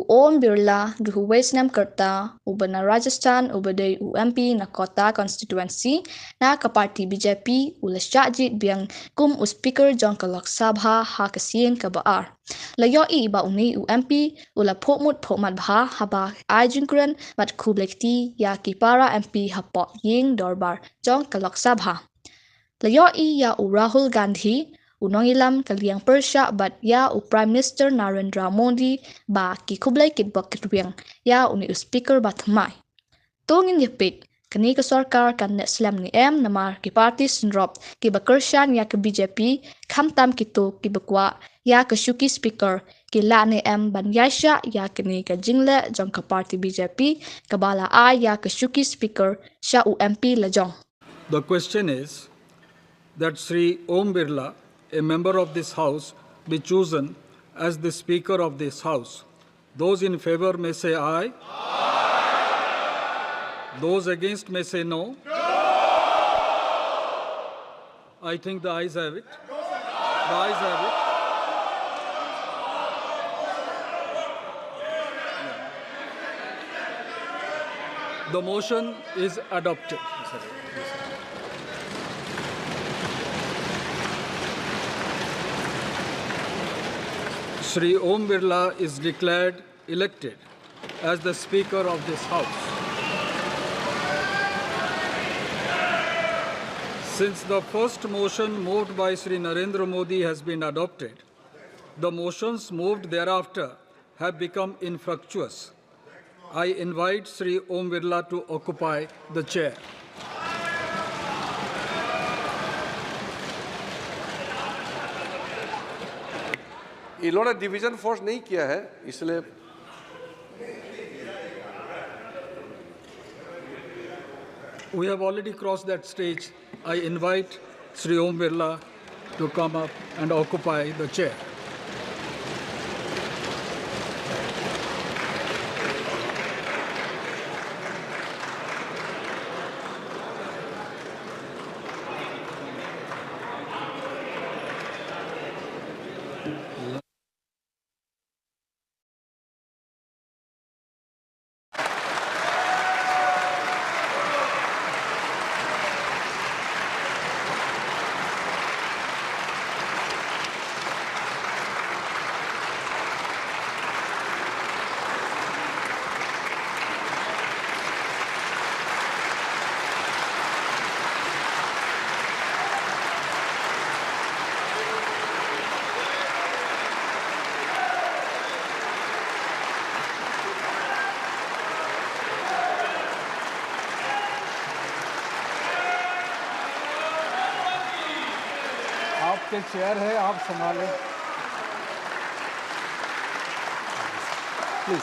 Om Birla, Duhu Westnam Kerta, Ubana Rajasthan, Ubadai UMP na Kota Constituency, na ka Party BJP, Ulasjajit Biang Kum Speaker John Kalok Sabha ha Kasien Kabaar. Layo iba uni UMP, Ula Pomut Pomat Bha Haba Ajunkran, Mat Kublekti, Ya Kipara MP Hapok Ying Dorbar, John Kalok Sabha. Layo ya Rahul Gandhi, Unong ilam kaliang Persya bat ya Prime Minister Narendra Modi ba ki kublay kitbok kitwing ya uni speaker batmay. Tungin yapit, kani ka Sorkar kan net slam ni namar ki party synrop ki bakersyan ya ke BJP kamtam kito ki bakwa ya ke shuki speaker ki la ni ban yaisha ya kani ka jingle jong ka party BJP kabala ya ke shuki speaker sha UMP la jong. The question is that Sri Om Birla, a member of this House, be chosen as the Speaker of this House. Those in favor may say aye. Aye. Those against may say no. No. I think the ayes have it. No. The ayes have it. The motion is adopted. Sri Om Birla is declared elected as the Speaker of this House. Since the first motion moved by Sri Narendra Modi has been adopted, the motions moved thereafter have become infructuous. I invite Sri Om Birla to occupy the chair. इन्होंने division force नहीं किया है इसलिए We have already crossed that stage. I invite Sri Om Birla to come up and occupy the chair. आपके chair है, आप संभालें please.